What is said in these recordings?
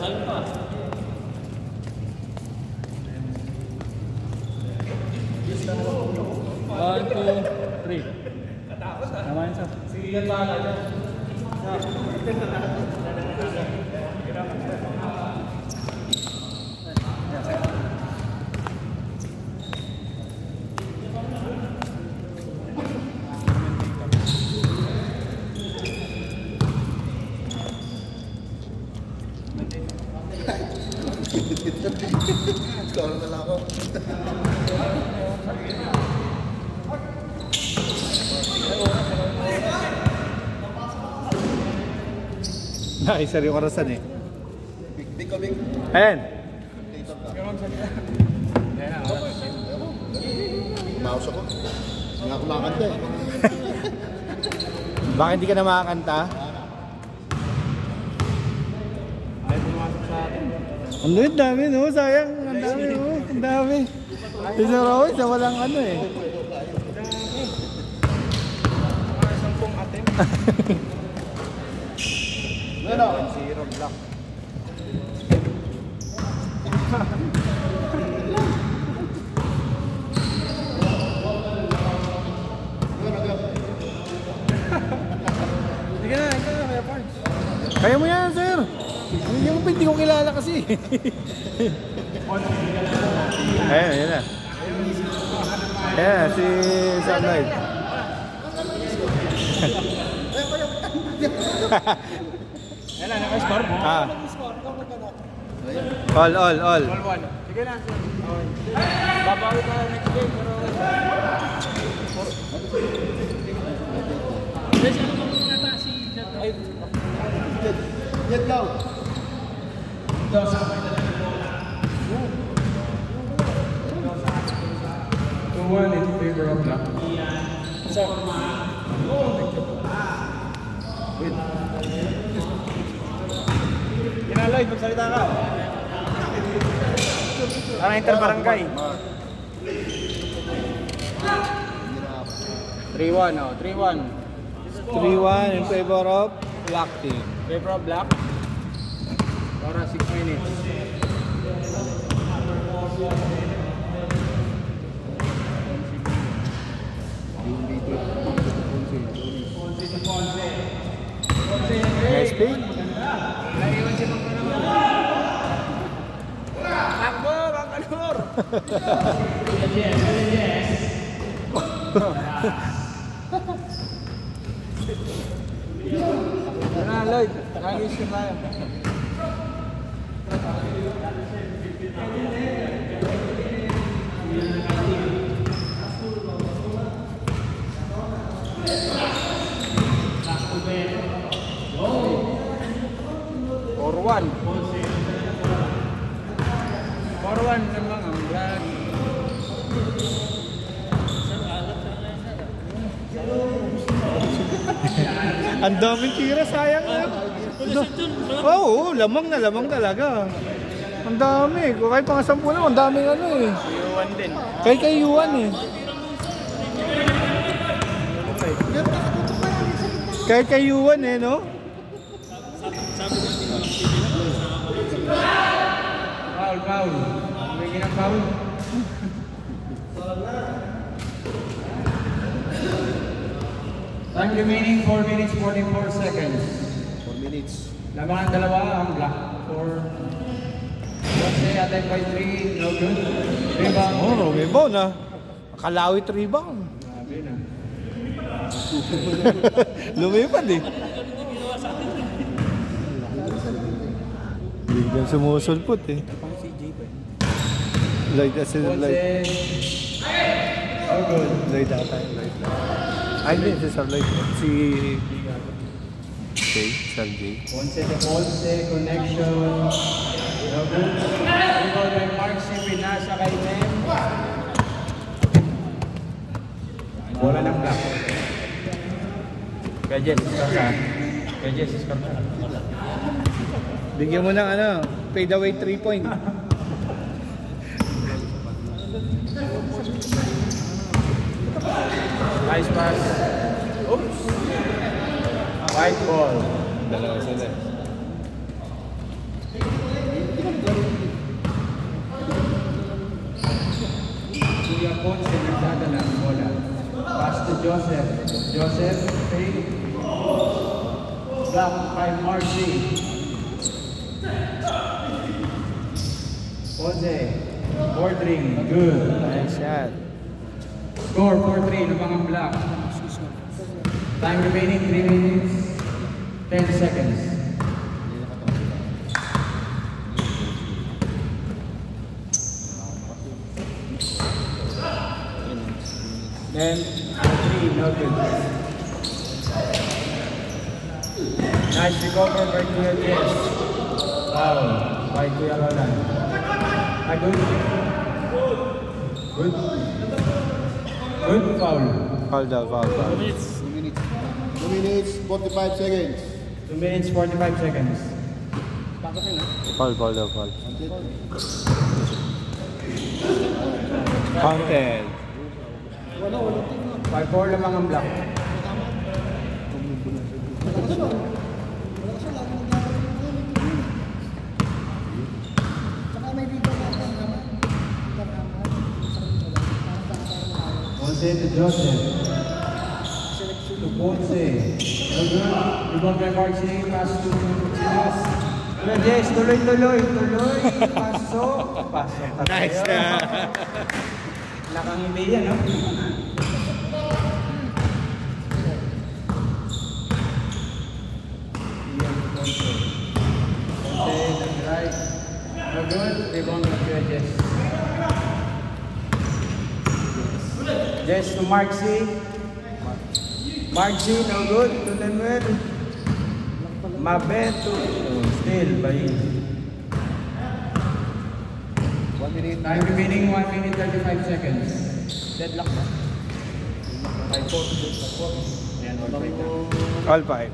One, two, three. Naman sa. Sige yan ba na? Score na lang ako. Nakisari yung orasan eh. Big ko, big. Ayan. Mouse ako. Nga kumakanta eh. Bakit hindi ka na makakanta? Ang dami no, sayang. Ang dami no, ang dami. Isa raw, isa walang ano eh. Sampung atin. Ano? 1-0 block. Sige na, may points. Kaya mo yan, sir. Hindi ko kilala kasi. Ayan, ayan na. Ayan, si Sunlight. Ayan na, naka-score. Ah. All. All 1. Sige na. Babawi ka next game. Pero... Jet daw. 2-1 in favor of black. Kinaloy, magsalita ka. Parang interbarangay. 3-1, oh. 3-1. 3-1 in favor of Black Team. Favor of black. Para 6 minutes. Nice play. Naiwan si Pangkalor. Takbo, Pangkalor! Ano, Lloyd? Nangis ka tayo. For 1 naman ang vlog. Ang daming tira, sayang na. Oo, lamang talaga. Ang dami. Kahit pang 10 lang, ang daming ano eh. Yuan din. Kay Yuan eh. Kay Yuan eh, no? Foul. May ginang foul. Time remaining 4 minutes 44 seconds. 4 minutes. Labangan dalawa ang black. 4. Jose attack by 3. No good. Rebound. Oh, rebound ah. Kalawit rebound. Grabe na. Lumipad eh. Biglang sumusulpot eh. Pang CJ ba? Lloyd as in Lloyd. So good. Lloyd ata. Ay, hindi. Si Sir Lloyd. Si... Sir J. Ponce connection. No good. Rebound by Mark C. Pinasa kay Nem. Bola ng black. Gadget, Skarsa. Gadget, Skarsa. Bigyan mo ng ano, fade away 3-point. Nice pass. Oops. White ball. Dalawa sila. Joseph. Joseph, 3. Block 5, Marcy. Jose, 4-3. Good. Nice shot. Score 4-3. Labangang block. Time remaining 3 minutes, 10 seconds. Then, 3, no good. Nice recover by Kuya Jess. Foul by Kuya Roland. Good. Good. Good foul. Foul daw, foul. 2 minutes, 45 seconds. 2 minutes, 45 seconds. Foul daw, foul. Counted. 5-4 lamang ang block. Ponce to Joseph. To Ponce. No good. Rebound by Marcy. Pass to Chinas. Yes, tuloy. Pasok. Nice na. Nakangiti yan, no? Ponce, that's right. No good. Rebound by Jess. Jess to Marcy. Marcy, no good. To Lemuel. Mabeto. Still by 1 minute. time remaining 1 minute 35 seconds. Deadlock na. 5-4. Ayan, all 5. All 5.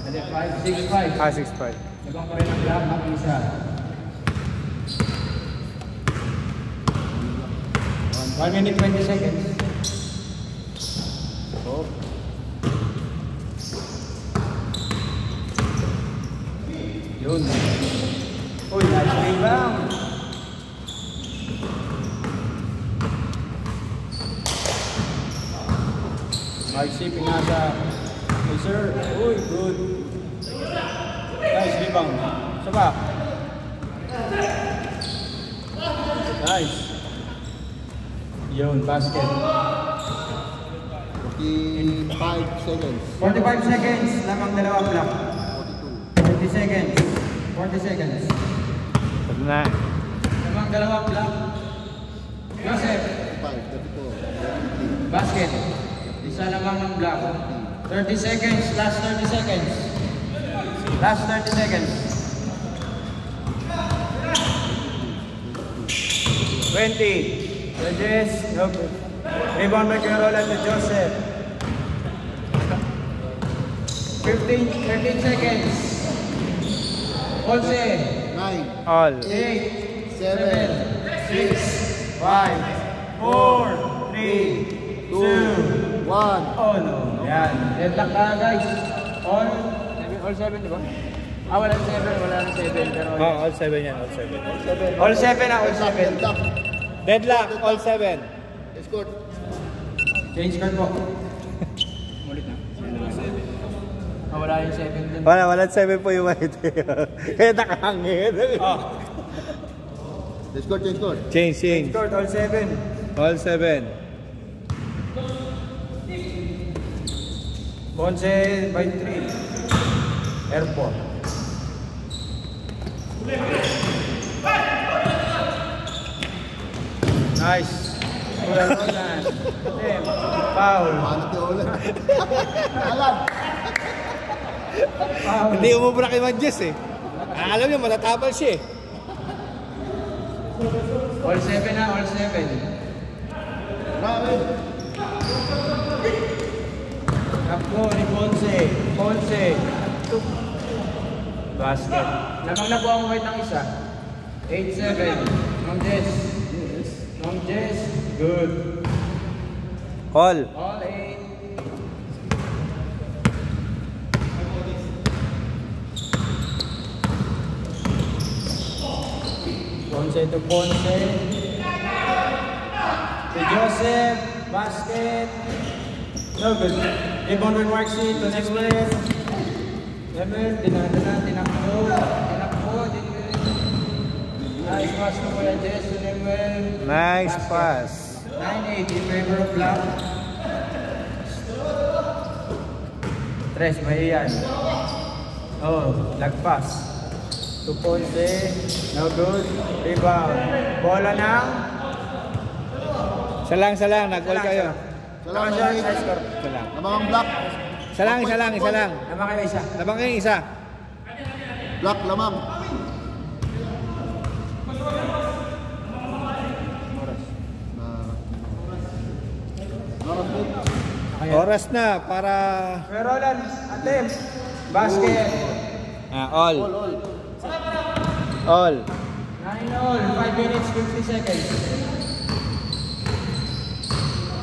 And then 5-6-5. 6-5. Nagong pa rin ang block ng isa. 1 minute 20 seconds. Oh. Yun. Uy, nice rebound. Marcy, pinasa. Hey, sir. Uy, good. Nice rebound. Saba. Nice. Yun, basket. 45 seconds. 45 seconds. Lamang dalawang block. 40 seconds. 40 seconds. Pag na. Lamang dalawang block. Joseph. 5, 34, Basket. Isa lamang ng block. 30 seconds. Last 30 seconds. Last 30 seconds. 20. Judges. Okay. Rebound by Roland to Joseph. 13 seconds. Ponce. 9, All. 8, 7, 6, 5, 4, 3, 2, 1. oh no. Yan. Deadlock na guys. All 7, di ba? Ah, wala 7, wala 7. Pero Oh, all 7 yan, all 7. all 7 na, all 7. Deadlock, all 7. Escort. Change card po. Ulit na. Ah, wala yung 7 dun. Wala 7 po yung white. Kaya nakahangin. Escort. Change. Change card, all 7. All 7. Ponce by 3. Airport. Nice. Kuya Roland. Foul. Paano ito ulit? Alam. Foul. Hindi umubra kay Manjes eh. Alam niyo, matatapal siya eh. All 7 na, all 7. Marami. Takbo ni Ponce. Ponce. Basket. Lamang na po ang white ng isa. 8-7. Ma'am Jess. Ma'am Jess. Good. All. All 8. Ponce to Ponce. To Joseph. Basket. No good. Rebound with Marcy to Emil. Emil, tinakbo. Nice pass to Kuya Jess to Emil. Nice pass. 9-8 in favor of Black. Tres, Mahiyan. Oh, lagpas. To Ponce. No good. Rebound. Bola ng... Isa lang. Nag-all kayo. Salam Siya, na size score. Isa lang. Lamang black. Isa lang. Naman kayo isa. Labang kayo isa. Black lamang. Oras na para... Kuya Roland, attempt. Basket. All. All. 9-all. 5 minutes, 50 seconds.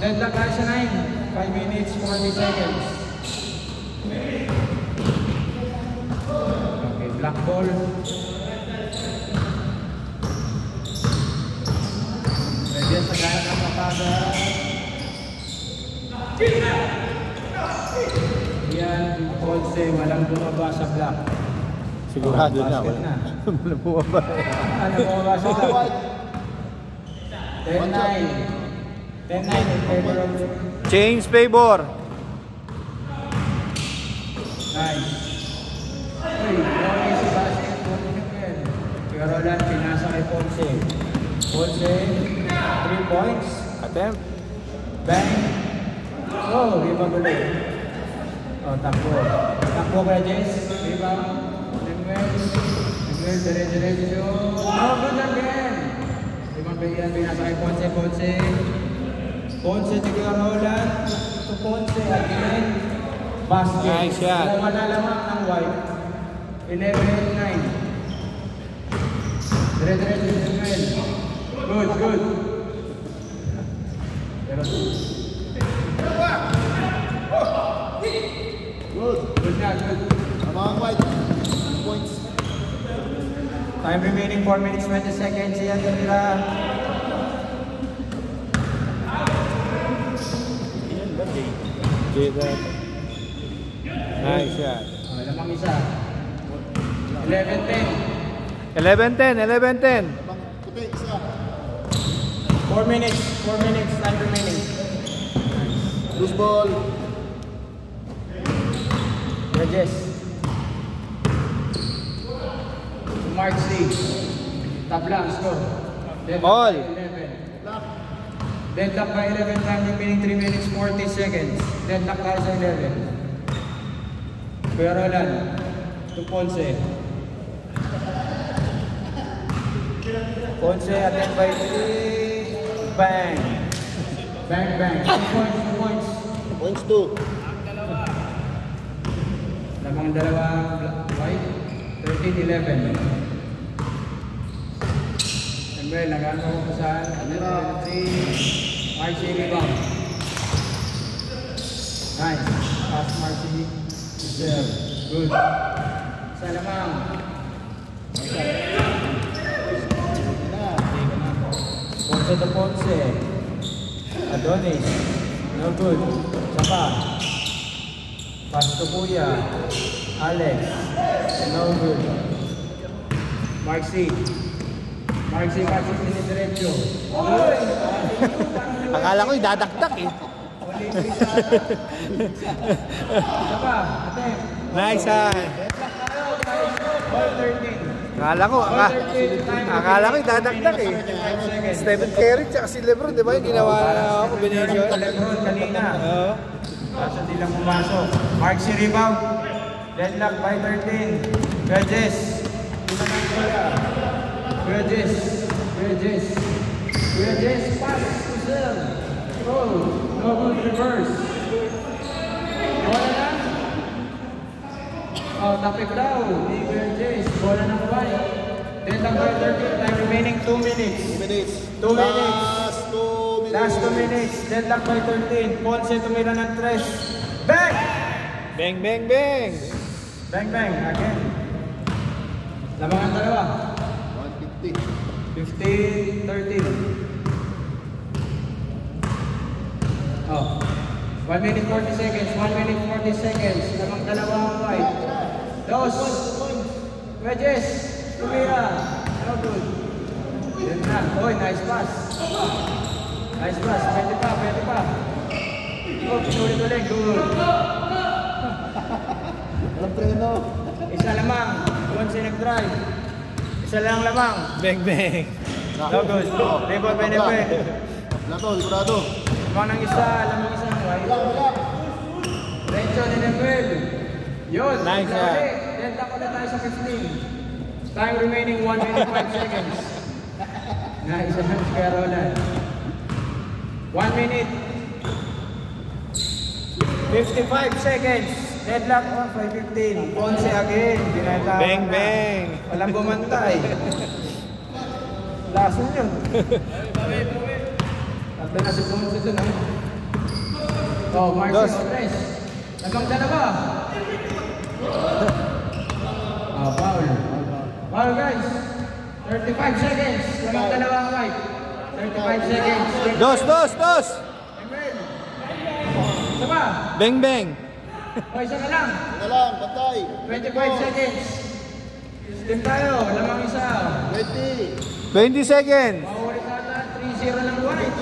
Deadlock tayo sa 9. 5 minutes, 40 seconds. Okay, black ball. Pwede sa gaya ng mapaga. Yan, Ponce, walang bumaba sa black. Sigurado na. Basket na. Wala bumaba. Ano bumaba sa black? 10-9. 10-9 in favor of... Change favor. Nice. Uy, okay si basket po niya. Kuya Roland, pinasa kay Ponce. Ponce, 3 points. Attempt. Bang. Oh, rebound ulit. Oh, takbo. Takbo kay Jess. Rebound. Emil, dire-diretso. Oh, good again. Rebound kay Ian, pinasa kay Ponce. Ponce to Kuya Roland. To Ponce again. Basket. Nice shot. Lamang ng white. 11-9. Dire-diretso si Emil. Good. Pero good na. Lamang white. Points. Time remaining 4 minutes 20 seconds. Iyan nila. Nice shot. Lamang isa. 11-10. 11-10. Lamang puti. Isa. 4 minutes. Time remaining. Loose ball. Regis. Mark C. Tablang score. All. 11. Deadlock by 11. Time remaining 3 minutes 40 seconds. Deadlock tayo sa 11. Kuya Roland. To Ponce. Ponce attempt by 3. Bang. 2 points. Points 2. Lamang dalawa white. 13-11. Emel, nagano ko saan? Marcy rebound. Nice. Pass Marcy. Serve. Good. Sa lamang. Ponce to Ponce. Adonis. No good. Sapa. Pass to Kuya. Alex. No good. Marcy diretso. Akala ko idadakdak eh. Sapa, ate. Nice ah. Ball 13. Akala ko idadakdak eh. Stephen Curry tsaka si Lebron, di ba yung ginawa na combination? Lebron kanina. Oo. Kaso di lang pumasok. Marcy rebound. Deadlock by 13. Regis. Pass to Zel. Oh, no good reverse. Bola na. Oh, tapik daw. Di Regis. Bola ng white. Deadlock by 13. Time remaining 2 minutes. 2 minutes. 2 minutes. Last 2 minutes. Last 2 minutes. Deadlock by 13. Ponce tumira ng 3. Bang! Bang. Bang. Again. Labangan dalawa. 150. 15-13. Oh. 1 minute 40 seconds. 1 minute 40 seconds. Lamang dalawang white. Dos. Wedges. Tumira. No good. Yun na. Oy, nice pass. Nice pass. Pwede pa, pwede pa. Oh, tuloy-tuloy. Good. Walang preno. Isa lamang. Once in nag-drive. Isa lang lamang. Bang, bang. No good. Rebound by Nepe. Wala to, sigurado. Lamang ng isa. Lamang isang white. Renzo ni Nepe. Yun. Nice shot. Then tako na tayo sa 15. Time remaining 1 minute 5 seconds. Nice shot, Kuya Roland. 1 minute 55 seconds. Deadlock on 5:15. Ponce again. Binata. Bang, bang. Walang bumantay. Lason yun. Tato na si Ponce dun, ha? Oh, Marcy Dos. Torres. Nagkang dalawa. Oh, foul. Foul, guys. 35 seconds. Lamang dalawang white. 35 seconds. Dos, dos, dos. Emel. Isa pa. Bang, bang. O, isa ka lang. Wala lang, bantay. 25 seconds. Steam tayo. Lamang isa. 20. 20 seconds. Maulit ata. 3-0 lang white.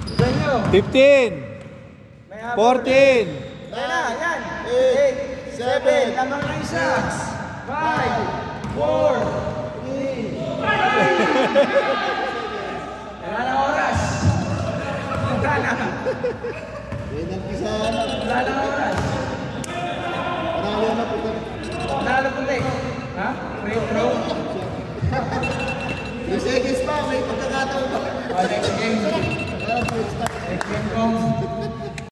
Isa nyo. 15. May habol. 14. Yan na, yan. 8, 7, Lamang na isa. 5, 4, 3. Wala na oras. Wala na. Yan ang isa. Wala na oras. Panalo na po. Nalo puti. Ha? Free throw. 3 seconds pa, may pagkakataon pa. Next game. Kaya first time. Next game comes